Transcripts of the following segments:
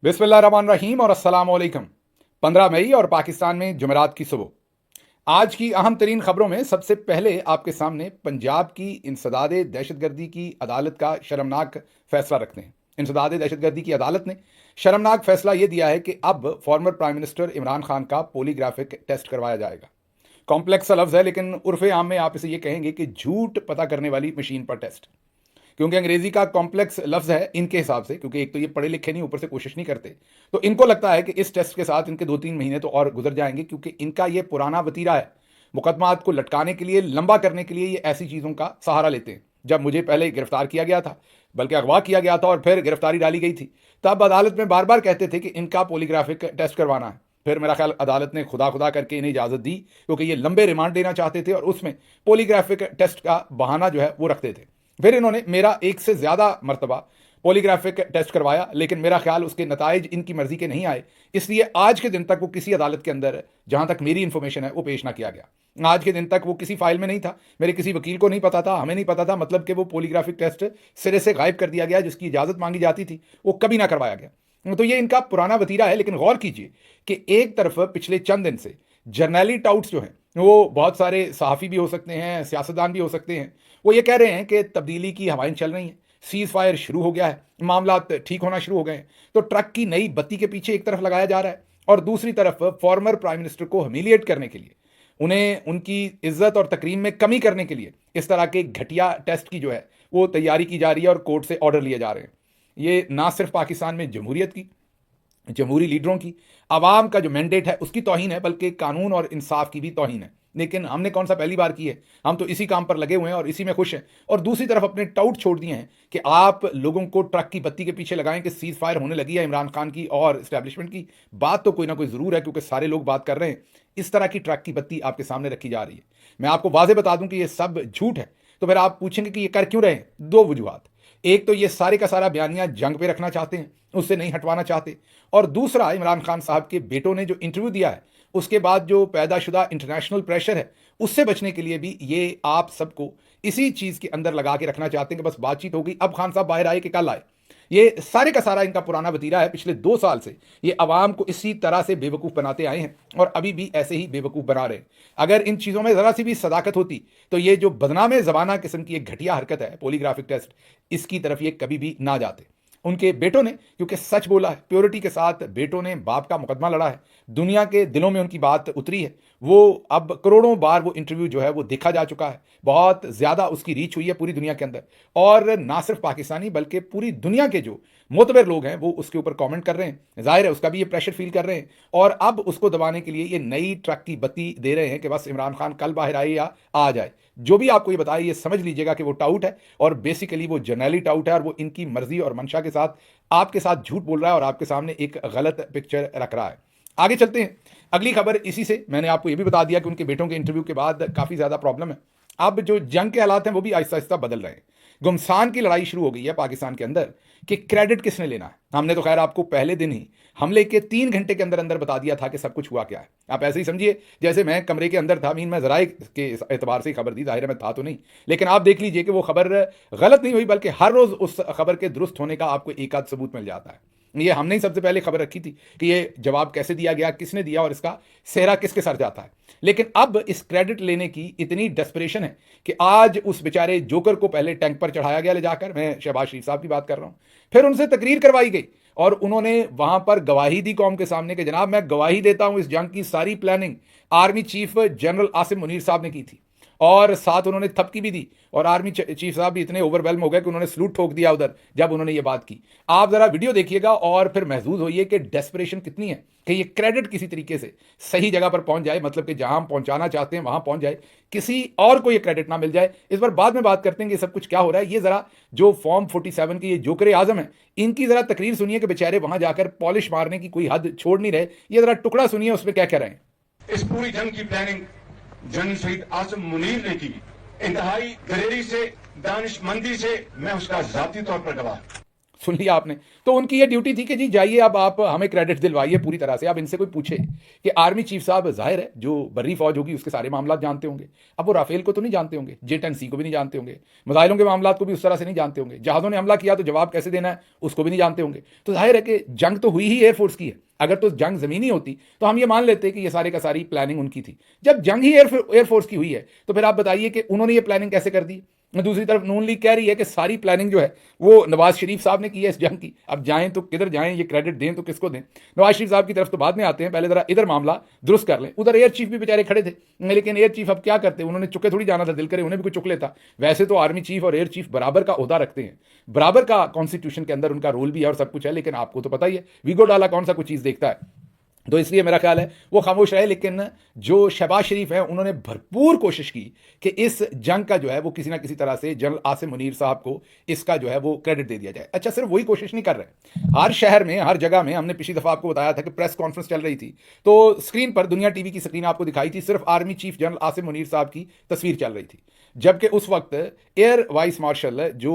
बिस्मिल्लाहिर्रहमानिर्रहीम और अस्सलाम वालेकुम। 15 मई और पाकिस्तान में जुमेरात की सुबह। आज की अहम तरीन खबरों में सबसे पहले आपके सामने पंजाब की इंसदाद दहशतगर्दी की अदालत का शर्मनाक फैसला रखते हैं। इंसदाद दहशतगर्दी की अदालत ने शर्मनाक फैसला यह दिया है कि अब former prime minister Imran Khan का पॉलीग्राफिक टेस्ट करवाया जाएगा। कॉम्प्लेक्स सा लफ्ज़ है, लेकिन उर्फ़े आम में आप इसे ये कहेंगे कि झूठ पता करने वाली मशीन पर टेस्ट, क्योंकि अंग्रेजी का कॉम्प्लेक्स लफ्ज़ है इनके हिसाब से, क्योंकि एक तो ये पढ़े लिखे नहीं, ऊपर से कोशिश नहीं करते, तो इनको लगता है कि इस टेस्ट के साथ इनके 2-3 महीने तो और गुजर जाएंगे, क्योंकि इनका ये पुराना वतीरा है। मुकदमात को लटकाने के लिए, लंबा करने के लिए ये ऐसी चीज़ों का सहारा लेते हैं। जब मुझे पहले गिरफ्तार किया गया था, बल्कि अगवा किया गया था और फिर गिरफ्तारी डाली गई थी, तब अदालत में बार बार कहते थे कि इनका पॉलीग्राफिक टेस्ट करवाना है। फिर मेरा ख्याल अदालत ने खुदा खुदा करके इन्हें इजाज़त दी, क्योंकि ये लंबे रिमांड देना चाहते थे और उसमें पॉलीग्राफिक टेस्ट का बहाना जो है वो रखते थे। फिर इन्होंने मेरा एक से ज़्यादा मरतबा पॉलीग्राफिक टेस्ट करवाया, लेकिन मेरा ख्याल उसके नताइज इनकी मर्जी के नहीं आए, इसलिए आज के दिन तक वो किसी अदालत के अंदर, जहां तक मेरी इंफॉर्मेशन है, वो पेश ना किया गया। आज के दिन तक वो किसी फाइल में नहीं था, मेरे किसी वकील को नहीं पता था, हमें नहीं पता था, मतलब कि वो पॉलीग्राफिक टेस्ट सिरे से गायब कर दिया गया। जिसकी इजाज़त मांगी जाती थी वो कभी ना करवाया गया। तो ये इनका पुराना वतीरा है। लेकिन गौर कीजिए कि एक तरफ पिछले चंद दिन से जर्नैली टाउट्स जो हैं, वो बहुत सारे सहाफ़ी भी हो सकते हैं, सियासतदान भी हो सकते हैं, वो ये कह रहे हैं कि तब्दीली की हवाएं चल रही हैं, सीज़ फायर शुरू हो गया है, मामला ठीक होना शुरू हो गए हैं। तो ट्रक की नई बत्ती के पीछे एक तरफ लगाया जा रहा है और दूसरी तरफ फॉर्मर प्राइम मिनिस्टर को ह्यूमिलिएट करने के लिए, उन्हें उनकी इज्जत और तकरीम में कमी करने के लिए इस तरह के घटिया टेस्ट की जो है वो तैयारी की जा रही है और कोर्ट से ऑर्डर लिए जा रहे हैं। ये ना सिर्फ पाकिस्तान में जमहूरियत की, जमहूरी लीडरों की, आवाम का जो मैंडेट है उसकी तौहीन है, बल्कि कानून और इंसाफ की भी तौहीन है। लेकिन हमने कौन सा पहली बार की है, हम तो इसी काम पर लगे हुए हैं और इसी में खुश हैं। और दूसरी तरफ अपने टाउट छोड़ दिए हैं कि आप लोगों को ट्रक की बत्ती के पीछे लगाएं कि सीज फायर होने लगी है इमरान खान की और इस्टेब्लिशमेंट की। बात तो कोई ना कोई ज़रूर है, क्योंकि सारे लोग बात कर रहे हैं। इस तरह की ट्रक की बत्ती आपके सामने रखी जा रही है। मैं आपको वाजे बता दूं कि यह सब झूठ है। तो फिर आप पूछेंगे कि ये कर क्यों रहे हैं? दो वजूहात। एक तो ये सारे का सारा बयानिया जंग पे रखना चाहते हैं, उससे नहीं हटवाना चाहते, और दूसरा इमरान खान साहब के बेटों ने जो इंटरव्यू दिया है उसके बाद जो पैदाशुदा इंटरनेशनल प्रेशर है उससे बचने के लिए भी ये आप सबको इसी चीज़ के अंदर लगा के रखना चाहते हैं कि बस बातचीत हो गई, अब खान साहब बाहर आए कि कल आए। ये सारे का सारा इनका पुराना वतीरा है। पिछले 2 साल से ये अवाम को इसी तरह से बेवकूफ़ बनाते आए हैं और अभी भी ऐसे ही बेवकूफ़ बना रहे हैं। अगर इन चीज़ों में ज़रा सी भी सदाकत होती तो ये जो बदनाम ज़बाना किस्म की एक घटिया हरकत है पॉलीग्राफिक टेस्ट, इसकी तरफ ये कभी भी ना जाते। उनके बेटों ने क्योंकि सच बोला है, प्योरिटी के साथ बेटों ने बाप का मुकदमा लड़ा है, दुनिया के दिलों में उनकी बात उतरी है। वो अब करोड़ों बार वो इंटरव्यू जो है वो देखा जा चुका है, बहुत ज़्यादा उसकी रीच हुई है पूरी दुनिया के अंदर, और ना सिर्फ पाकिस्तानी बल्कि पूरी दुनिया के जो मोतबर लोग हैं वो उसके ऊपर कमेंट कर रहे हैं। जाहिर है उसका भी ये प्रेशर फील कर रहे हैं और अब उसको दबाने के लिए ये नई ट्रक की बत्ती दे रहे हैं कि बस इमरान खान कल बाहर आए या आ जाए। जो भी आपको ये बताए ये समझ लीजिएगा कि वो टाउट है और बेसिकली वो जर्नैली टाउट है और वो इनकी मर्जी और मंशा के साथ आपके साथ झूठ बोल रहा है और आपके सामने एक गलत पिक्चर रख रहा है। आगे चलते हैं। अगली खबर इसी से, मैंने आपको ये भी बता दिया कि उनके बेटों के इंटरव्यू के बाद काफ़ी ज़्यादा प्रॉब्लम है। अब जो जंग के हालात हैं वो भी आहिस्ता आहिस्ता बदल रहे हैं। गुमसान की लड़ाई शुरू हो गई है पाकिस्तान के अंदर कि क्रेडिट किसने लेना है। हमने तो खैर आपको पहले दिन ही हमले के 3 घंटे के अंदर अंदर बता दिया था कि सब कुछ हुआ क्या है। आप ऐसे ही समझिए जैसे मैं कमरे के अंदर था। मैं ज़राए के एतबार से खबर दी, जाहिर है मैं था तो नहीं, लेकिन आप देख लीजिए कि वो खबर गलत नहीं हुई, बल्कि हर रोज़ उस खबर के दुरुस्त होने का आपको एक आध सबूत मिल जाता है। ये हमने ही सबसे पहले खबर रखी थी कि ये जवाब कैसे दिया गया, किसने दिया और इसका सेहरा किसके सर जाता है। लेकिन अब इस क्रेडिट लेने की इतनी डेस्परेशन है कि आज उस बेचारे जोकर को पहले टैंक पर चढ़ाया गया ले जाकर, मैं शहबाज शरीफ साहब की बात कर रहा हूं, फिर उनसे तकरीर करवाई गई और उन्होंने वहां पर गवाही दी कौम के सामने कि जनाब मैं गवाही देता हूं इस जंग की सारी planning army chief general Asim Munir साहब ने की थी, और साथ उन्होंने थपकी भी दी और आर्मी चीफ साहब भी इतने ओवरवेल्म हो गए कि उन्होंने सलूट ठोक दिया उधर जब उन्होंने ये बात की। आप जरा वीडियो देखिएगा और फिर महसूस होइए कि डेस्परेशन कितनी है कि ये क्रेडिट किसी तरीके से सही जगह पर पहुंच जाए, मतलब कि जहां हम पहुंचाना चाहते हैं वहां पहुंच जाए, किसी और को ये क्रेडिट ना मिल जाए। इस बार बाद में बात करते हैं कि सब कुछ क्या हो रहा है। ये जरा जो फॉर्म 47 के ये जोकर आजम है इनकी जरा तकरीर सुनिए कि बेचारे वहां जाकर पॉलिश मारने की कोई हद छोड़ नहीं रहे। ये जरा टुकड़ा सुनिए उसमें क्या कह रहे हैं। इस पूरी जंग की प्लानिंग जनरल शहीद आसिम मुनीर ने की, इंतहाई दलेरी से, दानिशमंदी से, मैं उसका जाती तौर पर गवाह। सुन लिया आपने। तो उनकी ये ड्यूटी थी कि जी जाइए, अब आप हमें क्रेडिट दिलवाइए पूरी तरह से। अब इनसे कोई पूछे कि आर्मी चीफ साहब, जाहिर है जो बर्री फौज होगी उसके सारे मामला जानते होंगे। अब वो राफेल को तो नहीं जानते होंगे, J-10C को भी नहीं जानते होंगे, मिसाइलों के मामला को भी उस तरह से नहीं जानते होंगे, जहाज़ों ने हमला किया तो जवाब कैसे देना है उसको भी नहीं जानते होंगे। तो जाहिर है कि जंग तो हुई ही एयरफोर्स की है। अगर तो जंग ज़मीनी होती तो हम ये मान लेते कि ये सारे का सारी प्लानिंग उनकी थी। जब जंग ही एयरफोर्स की हुई है तो फिर आप बताइए कि उन्होंने ये प्लानिंग कैसे कर दी। दूसरी तरफ नून लीग कह रही है कि सारी प्लानिंग जो है वो नवाज शरीफ साहब ने की है इस जंग की। अब जाएं तो किधर जाएं, ये क्रेडिट दें तो किसको दें। नवाज शरीफ साहब की तरफ तो बाद में आते हैं, पहले जरा इधर मामला दुरुस्त कर लें। उधर एयर चीफ भी बेचारे खड़े थे, लेकिन एयर चीफ अब क्या करते, उन्होंने चुके थोड़ी जाना था, दिल करे उन्हें भी कोई चुक लेता। वैसे तो आर्मी चीफ और एयर चीफ बराबर का ओहदा रखते हैं, बराबर का कॉन्स्टिट्यूशन के अंदर उनका रोल भी है और सब कुछ है, लेकिन आपको तो पता ही है वीगो डाला कौन सा कुछ चीज़ देखता है। तो इसलिए मेरा ख्याल है वो खामोश रहे। लेकिन जो शहबाज शरीफ है उन्होंने भरपूर कोशिश की कि इस जंग का जो है वो किसी ना किसी तरह से जनरल आसिम मुनीर साहब को इसका जो है वो क्रेडिट दे दिया जाए। अच्छा, सिर्फ वही कोशिश नहीं कर रहे, हर शहर में हर जगह में, हमने पिछली दफा आपको बताया था कि प्रेस कॉन्फ्रेंस चल रही थी तो स्क्रीन पर, दुनिया टीवी की स्क्रीन आपको दिखाई थी, सिर्फ army chief general Asim Munir साहब की तस्वीर चल रही थी। जबकि उस वक्त एयर वाइस मार्शल जो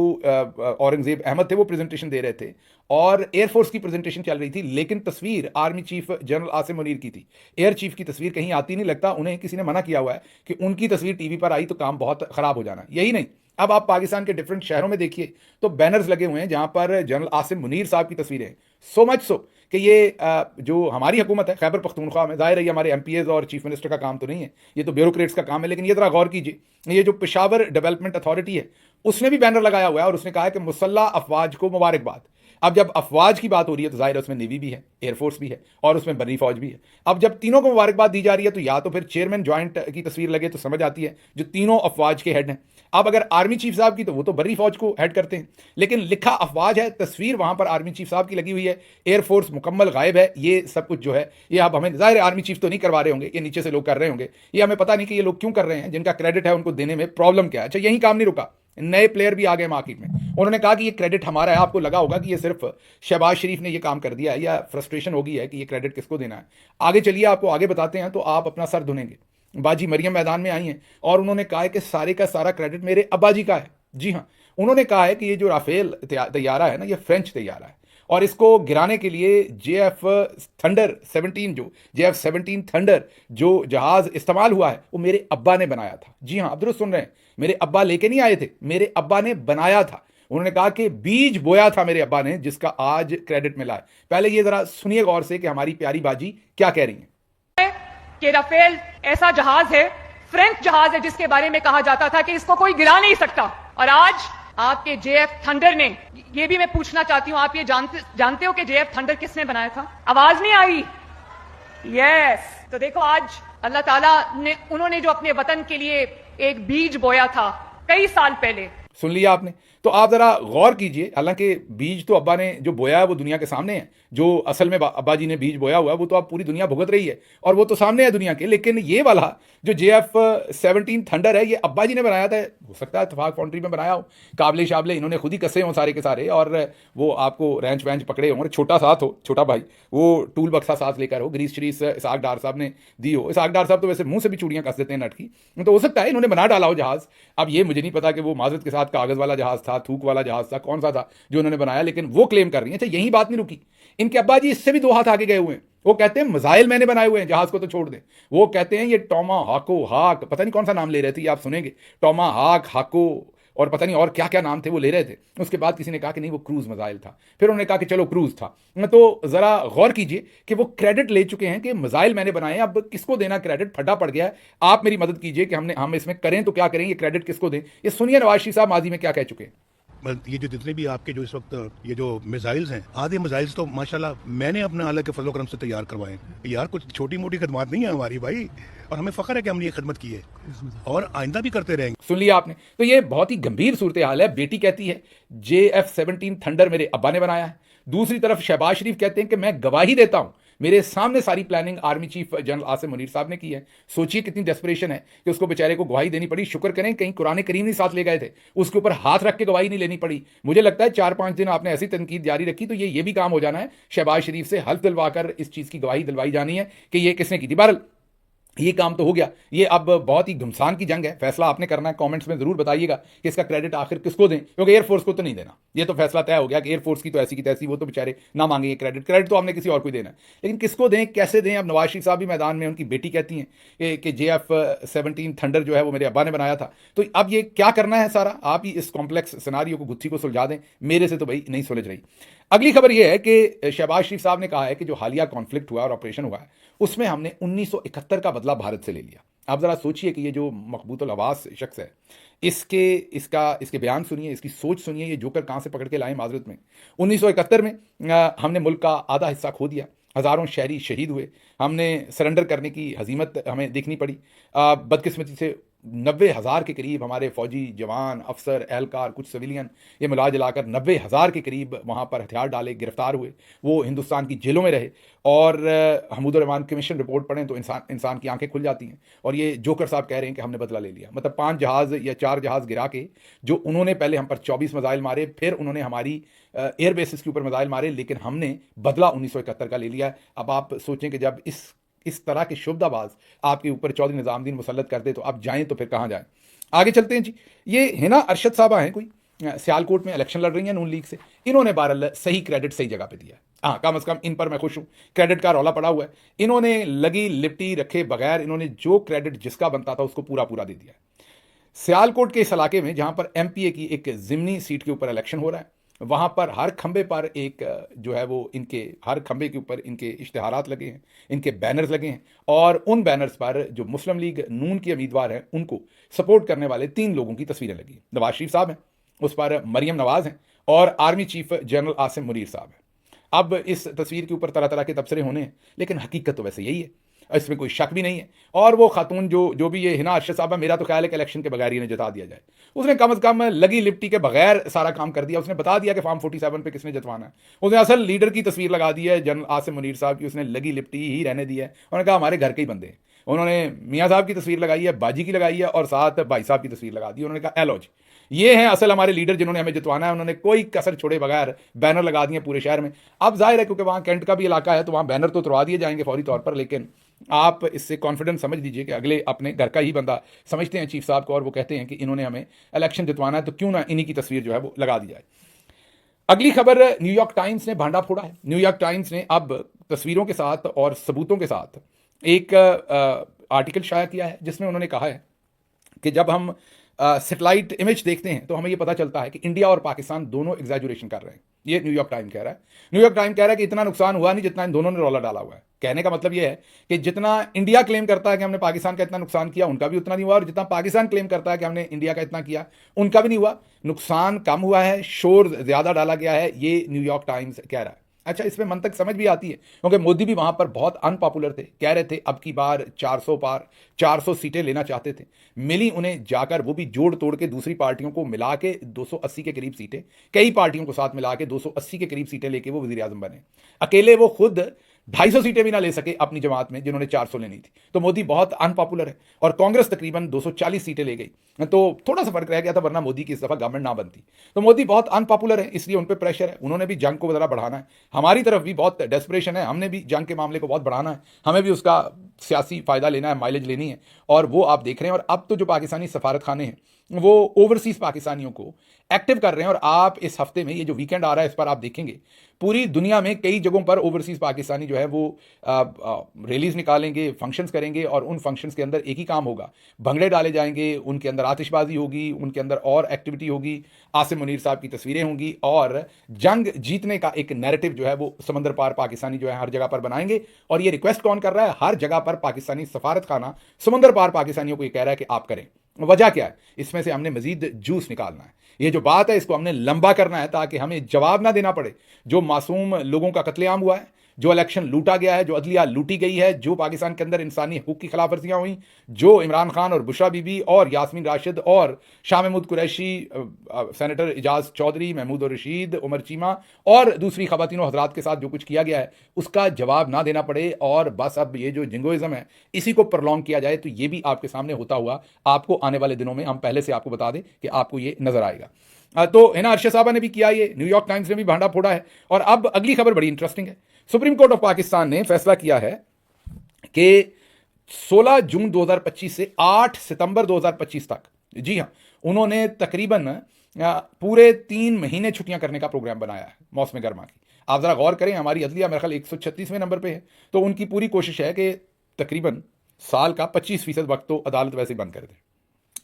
औरंगजेब अहमद थे वो प्रेजेंटेशन दे रहे थे और एयरफोर्स की प्रेजेंटेशन चल रही थी, लेकिन तस्वीर army chief general Asim Munir की थी। एयर चीफ की तस्वीर कहीं आती नहीं, लगता उन्हें किसी ने मना किया हुआ है कि उनकी तस्वीर टीवी पर आई तो काम बहुत खराब हो जाना। यही नहीं, अब आप पाकिस्तान के डिफरेंट शहरों में देखिए तो बैनर्स लगे हुए हैं जहां पर जनरल आसिम मुनीर साहब की तस्वीरें, सो मच सो कि ये जो हमारी हुकूमत है खैबर पख्तूनख्वा में, जाहिर है ये हमारे MPs और चीफ मिनिस्टर का काम तो नहीं है, ये तो ब्यूरोक्रेट्स का काम है। लेकिन ये जरा गौर कीजिए, ये जो पेशावर डेवलपमेंट अथॉरिटी है उसने भी बैनर लगाया हुआ है और उसने कहा है कि मुसल्ला अफवाज को मुबारकबाद। अब जब अफवाज की बात हो रही है तो जाहिर है उसमें नेवी भी है, एयरफोर्स भी है और उसमें बर्री फौज भी है। अब जब तीनों को मुबारकबाद दी जा रही है तो या तो फिर चेयरमैन ज्वाइंट की तस्वीर लगे तो समझ आती है, जो तीनों अफवाज के हेड हैं। अब अगर आर्मी चीफ साहब की तो वो तो बर्री फौज को हेड करते हैं, लेकिन लिखा अफवाज है, तस्वीर वहां पर आर्मी चीफ साहब की लगी हुई है, एयरफोर्स मुकम्मल गायब है। ये सब कुछ जो है ये अब हमें, जाहिर आर्मी चीफ तो नहीं करवा रहे होंगे, ये नीचे से लोग कर रहे होंगे। ये हमें पता नहीं कि ये लोग क्यों कर रहे हैं, जिनका क्रेडिट है उनको देने में प्रॉब्लम क्या है। अच्छा, यही काम नहीं रुका, नए प्लेयर भी आ गए मार्केट में। उन्होंने कहा कि ये क्रेडिट हमारा है। आपको लगा होगा कि ये सिर्फ शहबाज शरीफ ने ये काम कर दिया है या फ्रस्ट्रेशन होगी है कि ये क्रेडिट किसको देना है। आगे चलिए, आपको आगे बताते हैं तो आप अपना सर धुनेंगे। बाजी मरियम मैदान में आई हैं और उन्होंने कहा है कि सारे का सारा क्रेडिट मेरे अब्बा जी का है। जी हाँ, उन्होंने कहा है कि ये जो राफेल तैयारा है ना, ये फ्रेंच तैयारा है और इसको गिराने के लिए JF-17 थंडर जो जहाज इस्तेमाल हुआ है वो मेरे अब्बा ने बनाया था। जी हाँ, आप दुरुस्त सुन रहे हैं, मेरे अब्बा लेके नहीं आए थे, मेरे अब्बा ने बनाया था। उन्होंने कहा कि बीज बोया था मेरे अब्बा ने, जिसका आज क्रेडिट मिला है। पहले ये जरा सुनिए गौर से कि हमारी प्यारी बाजी क्या कह रही हैं। कि राफेल ऐसा जहाज है, फ्रेंच जहाज है, जिसके बारे में कहा जाता था कि इसको कोई गिरा नहीं सकता, और आज आपके JF थंडर ने, ये भी मैं पूछना चाहती हूं, आप ये जानते हो कि JF थंडर किसने बनाया था? आवाज नहीं आई? यस। तो देखो आज अल्लाह ताला ने, उन्होंने जो अपने वतन के लिए एक बीज बोया था कई साल पहले, सुन लिया आपने। तो आप जरा गौर कीजिए, हालांकि बीज तो अब्बा ने जो बोया है वो दुनिया के सामने है, जो असल में अब्बा जी ने बीज बोया हुआ है वो तो अब पूरी दुनिया भुगत रही है और वो तो सामने है दुनिया के। लेकिन ये वाला जो JF-17 थंडर है ये अब्बा जी ने बनाया था। हो सकता है इत्तेफाक फाउंड्री में बनाया हो, काबले शाबले इन्होंने खुद ही कसे हों सारे के सारे, और वो आपको रैंच वैंच पकड़े हों, छोटा साथ हो, छोटा भाई वो टूल बक्सा साथ लेकर हो, ग्रीस श्रीस इसहाक डार साहब ने दी हो। इसहाक डार साहब तो वैसे मुंह से भी चूड़ियां कस देते हैं नट की, तो हो सकता है इन्होंने बना डाला हो जहाज। अब ये मुझे नहीं पता कि वो माजरत के साथ कागज वाला जहाज था, थूक वाला जहाज था, कौन सा था जो उन्होंने बनाया, लेकिन वो क्लेम कर रही है। अच्छा, यही बात नहीं रुकी, इनके अब्बा जी इससे भी 2 हाथ आगे गए हुए हैं। वो कहते हैं मिसाइल मैंने बनाए हुए हैं, जहाज को तो छोड़ दें। वो कहते हैं ये टॉमा हाको हाक, पता नहीं कौन सा नाम ले रहे थे, आप सुनेंगे, टॉमा हाक हाको और पता नहीं और क्या क्या नाम थे वो ले रहे थे। उसके बाद किसी ने कहा कि नहीं वो क्रूज मिसाइल था, फिर उन्होंने कहा कि चलो क्रूज था। तो जरा गौर कीजिए कि वो क्रेडिट ले चुके हैं कि मिसाइल मैंने बनाए, अब किसको देना क्रेडिट, फटा पड़ गया है। आप मेरी मदद कीजिए कि हम इसमें करें तो क्या करें, ये क्रेडिट किसको दें। ये सुनिए नवाज शरीफ साहब माजी में क्या कह चुके हैं। ये जो जितने भी आपके जो इस वक्त ये जो मिसाइल्स हैं, आधे मिसाइल्स तो माशाल्लाह मैंने अपने आला के फजल करम से तैयार करवाए हैं। यार कुछ छोटी मोटी खदमात नहीं है हमारी भाई, और हमें फख्र है कि हमने ये खदमत की है और आइंदा भी करते रहेंगे। सुन लिया आपने। तो ये बहुत ही गंभीर सूरत हाल है। बेटी कहती है JF-17 थंडर मेरे अब्बा ने बनाया है, दूसरी तरफ शहबाज शरीफ कहते हैं कि मैं गवाही देता हूं, मेरे सामने सारी planning army chief general Asim Munir साहब ने की है। सोचिए कितनी डेस्परेशन है कि उसको बेचारे को गवाही देनी पड़ी। शुक्र करें कहीं कुरान करीम नहीं साथ ले गए थे, उसके ऊपर हाथ रख के गवाही नहीं लेनी पड़ी। मुझे लगता है 4-5 दिन आपने ऐसी तनकीद जारी रखी तो ये भी काम हो जाना है, शहबाज शरीफ से हल्फ दिलवाकर इस चीज़ की गवाही दिलवाई जानी है कि ये किसने की थी। बहरहाल ये काम तो हो गया। ये अब बहुत ही घमसान की जंग है, फैसला आपने करना है। कमेंट्स में जरूर बताइएगा कि इसका क्रेडिट आखिर किसको दें, क्योंकि एयरफोर्स को तो नहीं देना। ये तो फैसला तय हो गया कि एयरफोर्स की तो ऐसी की तैसी, वो तो बेचारे ना मांगेंगे क्रेडिट तो हमने किसी और को देना है। लेकिन किसको दें, कैसे दें? अब नवाज शरीफ साहब भी मैदान में, उनकी बेटी कहती हैं कि JF-17 थंडर जो है वो मेरे अब्बा ने बनाया था। तो अब ये क्या करना है सारा, आप ही इस कॉम्प्लेक्स सिनारियो को, गुत्थी को सुलझा दें। मेरे से तो भाई नहीं सुलझ रही। अगली खबर यह है कि शहबाज शरीफ साहब ने कहा है कि जो हालिया कॉन्फ्लिक्ट हुआ और ऑपरेशन हुआ है उसमें हमने 1971 का बदला भारत से ले लिया। आप जरा सोचिए कि ये जो मकबूतुल हवास शख्स है, इसके बयान सुनिए, इसकी सोच सुनिए, ये जोकर कहां से पकड़ के लाए माजरत में। 1971 में हमने मुल्क का आधा हिस्सा खो दिया, हजारों शहरी शहीद हुए, हमने सरेंडर करने की हजीमत हमें देखनी पड़ी। बदकिस्मती से 90,000 के करीब हमारे फौजी जवान, अफसर, एहलकार, कुछ सिविलियन, ये मिला जुलाकर 90,000 के करीब वहाँ पर हथियार डाले, गिरफ्तार हुए, वो हिंदुस्तान की जेलों में रहे। और हमूदुर रहमान कमीशन रिपोर्ट पढ़ें तो इंसान की आंखें खुल जाती हैं। और ये जोकर साहब कह रहे हैं कि हमने बदला ले लिया। मतलब 5 जहाज़ या 4 जहाज़ गिरा के जो उन्होंने पहले हम पर 24 मिसाइल मारे, फिर उन्होंने हमारी एयर बेसिस के ऊपर मिसाइल मारे, लेकिन हमने बदला 1971 का ले लिया। अब आप सोचें कि जब इस तरह के शुभदाबाज आपके ऊपर चौधरी निजामुद्दीन मुसल्लत करते तो आप जाएं तो फिर कहां जाएं। आगे चलते हैं जी। ये हिना अरशद साहबा हैं, कोई सियालकोट में इलेक्शन लड़ रही हैं नून लीग से। इन्होंने बहरहाल सही क्रेडिट सही जगह पे दिया है। हाँ, कम से कम इन पर मैं खुश हूं। क्रेडिट का रौला पड़ा हुआ है, इन्होंने लगी लिपटी रखे बगैर इन्होंने जो क्रेडिट जिसका बनता था उसको पूरा पूरा दे दिया है। सियालकोट के इस इलाके में जहां पर MPA की एक जिमनी सीट के ऊपर इलेक्शन हो रहा है, वहाँ पर हर खंबे पर एक जो है वो इनके हर खंबे के ऊपर इनके इश्तिहारात लगे हैं, इनके बैनर्स लगे हैं। और उन बैनर्स पर जो मुस्लिम लीग नून के उम्मीदवार हैं उनको सपोर्ट करने वाले 3 लोगों की तस्वीरें लगी। नवाज शरीफ साहब हैं, उस पर मरियम नवाज हैं, और army chief general Asim Munir साहब हैं। अब इस तस्वीर के ऊपर तरह तरह के तबसरे होने हैं, लेकिन हकीकत तो वैसे यही है, इसमें कोई शक भी नहीं है। और वो खातून जो भी ये हिना अरशद साहब है, मेरा तो ख्याल है कि इलेक्शन के बगैर ही इन्हें जिता दिया जाए। उसने कम से कम लगी लिपटी के बगैर सारा काम कर दिया। उसने बता दिया कि फॉर्म 47 पे किसने जितवाना है। उसने असल लीडर की तस्वीर लगा दी है, जनरल आसिम मुनीर साहब की, उसने लगी लिपटी ही रहने दी है। उन्होंने कहा हमारे घर के ही बंदे हैं। उन्होंने मियाँ साहब की तस्वीर लगाई है, बाजी की लगाई है, और साथ भाई साहब की तस्वीर लगा दी। उन्होंने कहा एलॉज, ये हैं असल हमारे लीडर जिन्होंने हमें जितवाना है। उन्होंने कोई कसर छोड़े बगैर बैनर लगा दिए पूरे शहर में। अब जाहिर है क्योंकि वहाँ कैंट का भी इलाका है तो वहाँ बैनर तो उतरवा दिए जाएंगे फौरी तौर पर, लेकिन आप इससे कॉन्फिडेंस समझ लीजिए कि अगले अपने घर का ही बंदा समझते हैं चीफ साहब को, और वो कहते हैं कि इन्होंने हमें इलेक्शन जितवाना है तो क्यों ना इन्हीं की तस्वीर जो है वो लगा दी जाए। अगली खबर न्यूयॉर्क टाइम्स ने भांडा फोड़ा है। न्यूयॉर्क टाइम्स ने अब तस्वीरों के साथ और सबूतों के साथ एक आर्टिकल शाया किया है जिसमें उन्होंने कहा है कि जब हम सैटेलाइट इमेज देखते हैं तो हमें यह पता चलता है कि इंडिया और पाकिस्तान दोनों एग्जैजुरेशन कर रहे हैं। ये न्यूयॉर्क टाइम कह रहा है। न्यूयॉर्क टाइम कह रहा है कि इतना नुकसान हुआ नहीं जितना इन दोनों ने रौला डाला हुआ है। कहने का मतलब यह है कि जितना इंडिया क्लेम करता है कि हमने पाकिस्तान का इतना नुकसान किया, उनका भी उतना नहीं हुआ, और जितना पाकिस्तान क्लेम करता है कि हमने इंडिया का इतना किया, उनका भी नहीं हुआ। नुकसान कम हुआ है, शोर ज्यादा डाला गया है, ये न्यूयॉर्क टाइम्स कह रहा है। अच्छा, इसमें मंतक समझ भी आती है क्योंकि मोदी भी वहां पर बहुत अनपॉपुलर थे। कह रहे थे अब की बार 400 सीटें लेना चाहते थे। मिली उन्हें जाकर वो भी जोड़ तोड़ के दूसरी पार्टियों को मिला के 280 के करीब सीटें, कई पार्टियों को साथ मिला के 280 के करीब सीटें लेके वो वजीर आजम बने। अकेले वो खुद 250 सीटें भी ना ले सके अपनी जमात में जिन्होंने 400 लेनी थी। तो मोदी बहुत अनपॉपुलर है और कांग्रेस तकरीबन 240 सीटें ले गई, तो थोड़ा सा फर्क रह गया था, वरना मोदी की इस दफा गवर्नमेंट ना बनती। तो मोदी बहुत अनपॉपुलर है, इसलिए उन पर प्रेशर है। उन्होंने भी जंग को जरा बढ़ाना है। हमारी तरफ भी बहुत डेस्परेशन है, हमने भी जंग के मामले को बहुत बढ़ाना है, हमें भी उसका सियासी फायदा लेना है, माइलेज लेनी है, और वो आप देख रहे हैं। और अब तो जो पाकिस्तानी सफारत खाने हैं वो ओवरसीज पाकिस्तानियों को एक्टिव कर रहे हैं। और आप इस हफ्ते में ये जो वीकेंड आ रहा है इस पर आप देखेंगे पूरी दुनिया में कई जगहों पर ओवरसीज पाकिस्तानी जो है वो रैलीज निकालेंगे, फंक्शंस करेंगे, और उन फंक्शंस के अंदर एक ही काम होगा, भंगड़े डाले जाएंगे, उनके अंदर आतिशबाजी होगी, उनके अंदर और एक्टिविटी होगी, आसिम मुनीर साहब की तस्वीरें होंगी, और जंग जीतने का एक नैरेटिव जो है वो समंदर पार पाकिस्तानी जो है हर जगह पर बनाएंगे। और ये रिक्वेस्ट कौन कर रहा है? हर जगह पर पाकिस्तानी सफारत खाना समंदर पार पाकिस्तानियों को ये कह रहा है कि आप करें। वजह क्या है? इसमें से हमने मजीद जूस निकालना है। ये जो बात है इसको हमने लंबा करना है ताकि हमें जवाब ना देना पड़े। जो मासूम लोगों का कत्लेआम हुआ है, जो इलेक्शन लूटा गया है, जो अदलिया लूटी गई है, जो पाकिस्तान के अंदर इंसानी हकूक की खिलाफ वर्जियां हुई, जो इमरान खान और बुशरा बीबी और यास्मीन राशिद और शाह महमूद कुरैशी, सेनेटर इजाज चौधरी, महमूद और रशीद, उमर चीमा और दूसरी खवातीनों हजरात के साथ जो कुछ किया गया है उसका जवाब ना देना पड़े। और बस अब ये जो जिंगोइज्म है इसी को प्रलॉन्ग किया जाए, तो ये भी आपके सामने होता हुआ आपको आने वाले दिनों में हम पहले से आपको बता दें कि आपको ये नजर आएगा। तो हिना अरशद साहबा ने भी किया, ये न्यूयॉर्क टाइम्स ने भी भांडा फोड़ा है। और अब अगली खबर बड़ी इंटरेस्टिंग है। सुप्रीम कोर्ट ऑफ पाकिस्तान ने फैसला किया है कि 16 जून 2025 से 8 सितंबर 2025 तक, जी हाँ, उन्होंने तकरीबन पूरे 3 महीने छुट्टियां करने का प्रोग्राम बनाया है मौसम गर्मा की। आप जरा गौर करें, हमारी अदलिया मेरे ख्याल 136वें नंबर पे है, तो उनकी पूरी कोशिश है कि तकरीबन साल का 25% वक्त तो अदालत वैसे ही बंद कर दे।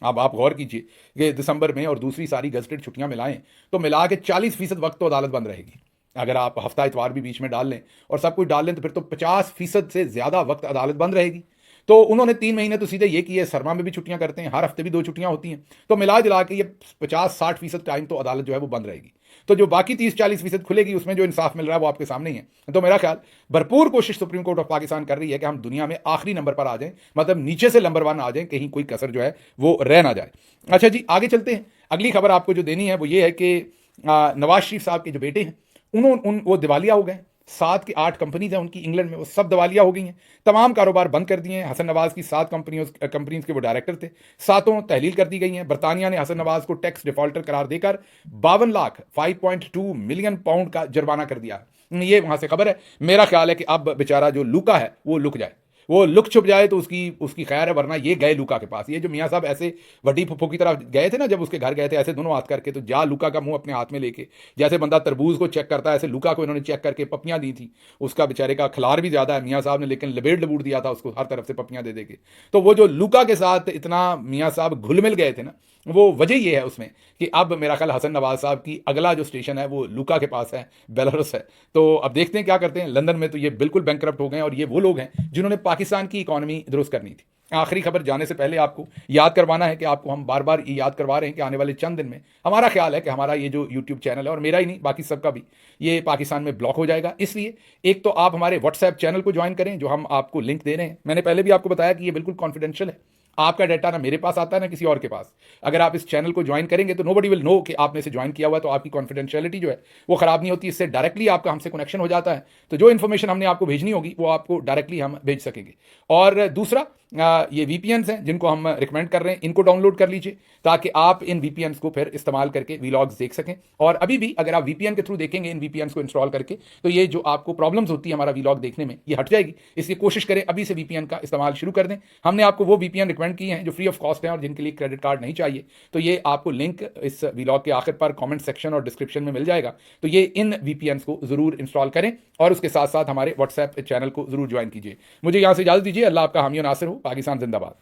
अब आप गौर कीजिए कि दिसंबर में और दूसरी सारी गजटेड छुट्टियां मिलाएं तो मिला के 40% वक्त तो अदालत बंद रहेगी। अगर आप हफ्ता इतवार भी बीच में डाल लें और सब कुछ डाल लें तो फिर तो 50% से ज़्यादा वक्त अदालत बंद रहेगी। तो उन्होंने 3 महीने तो सीधे ये किए, सरमा में भी छुट्टियां करते हैं, हर हफ्ते भी 2 छुट्टियां होती हैं, तो मिला जुला के ये 50-60% टाइम तो अदालत जो है वो बंद रहेगी। तो जो बाकी 30-40% खुलेगी उसमें जो इंसाफ मिल रहा है वो आपके सामने ही है। तो मेरा ख्याल भरपूर कोशिश सुप्रीम कोर्ट ऑफ पाकिस्तान कर रही है कि हम दुनिया में आखिरी नंबर पर आ जाएं, मतलब नीचे से नंबर 1 आ जाएं, कहीं कोई कसर जो है वो रह ना जाए। अच्छा जी, आगे चलते हैं। अगली खबर आपको जो देनी है वो ये है कि नवाज शरीफ साहब के जो बेटे हैं वो दिवालिया हो गए। 7 की 8 कंपनीज हैं उनकी इंग्लैंड में, वो सब दिवालिया हो गई हैं। तमाम कारोबार बंद कर दिए हैं। हसन नवाज की 7 कंपनीज के वो डायरेक्टर थे, 7 तहलील कर दी गई हैं। बरतानिया ने हसन नवाज को टैक्स डिफॉल्टर करार देकर 52 लाख 5.2 मिलियन पाउंड का जुर्माना कर दिया। ये वहां से खबर है। मेरा ख्याल है कि अब बेचारा जो लूका है वो लुक जाए, वो लुक छुप जाए तो उसकी खैर है, वरना ये गए लूका के पास। ये जो मियाँ साहब ऐसे वड्डी फुफ्फो की तरफ गए थे ना, जब उसके घर गए थे ऐसे दोनों हाथ करके, तो जा लूका का मुंह अपने हाथ में लेके, जैसे बंदा तरबूज को चेक करता है ऐसे लूका को इन्होंने चेक करके पप्पियां दी थी। उसका बेचारे का खिलार भी ज्यादा है मियाँ साहब ने, लेकिन लबेड़ दिया था उसको हर तरफ से पप्पियां दे देके। तो वो जो लूका के साथ इतना मियाँ साहब घुल मिल गए थे ना, वो वजह ये है उसमें कि अब मेरा ख्याल हसन नवाज साहब की अगला जो स्टेशन है वो लूका के पास है, बेलारूस है। तो अब देखते हैं क्या करते हैं। लंदन में तो ये बिल्कुल बैंकरप्ट हो गए और ये वो लोग हैं जिन्होंने पाकिस्तान की इकॉनमी दुरुस्त करनी थी। आखिरी खबर जाने से पहले आपको याद करवाना है कि आपको हम बार बार ये याद करवा रहे हैं कि आने वाले चंद दिन में हमारा ख्याल है कि हमारा ये जो यूट्यूब चैनल है, और मेरा ही नहीं बाकी सबका भी, ये पाकिस्तान में ब्लॉक हो जाएगा। इसलिए एक तो आप हमारे व्हाट्सएप चैनल को ज्वाइन करें, जो हम आपको लिंक दे रहे हैं। मैंने पहले भी आपको बताया कि ये बिल्कुल कॉन्फिडेंशियल है, आपका डाटा ना मेरे पास आता है ना किसी और के पास। अगर आप इस चैनल को ज्वाइन करेंगे तो नोबडी विल नो कि आपने इसे ज्वाइन किया हुआ है, तो आपकी कॉन्फिडेंशियलिटी जो है वो खराब नहीं होती। इससे डायरेक्टली आपका हमसे कनेक्शन हो जाता है, तो जो इन्फॉर्मेशन हमने आपको भेजनी होगी वो आपको डायरेक्टली हम भेज सकेंगे। और दूसरा, ये VPNs हैं जिनको हम रिकमेंड कर रहे हैं, इनको डाउनलोड कर लीजिए ताकि आप इन VPNs को फिर इस्तेमाल करके व्लॉग्स देख सकें। और अभी भी अगर आप VPN के थ्रू देखेंगे इन VPNs को इंस्टॉल करके, तो ये जो आपको प्रॉब्लम्स होती है हमारा व्लॉग देखने में, ये हट जाएगी। इसलिए कोशिश करें अभी से VPN का इस्तेमाल शुरू कर दें। हमने आपको वो VPN रिकमेंड किए हैं जो फ्री ऑफ कॉस्ट हैं और जिनके लिए क्रेडिट कार्ड नहीं चाहिए। तो ये आपको लिंक इस व्लॉग के आखिर पर कॉमेंट सेक्शन और डिस्क्रिप्शन में मिल जाएगा। तो ये इन VPNs को जरूर इंस्टॉल करें और उसके साथ साथ हमारे व्हाट्सएप चैनल को जरूर ज्वाइन कीजिए। मुझे यहाँ से इजाजत दीजिए। अल्लाह आपका हामी और नासिर हो। पाकिस्तान जिंदाबाद।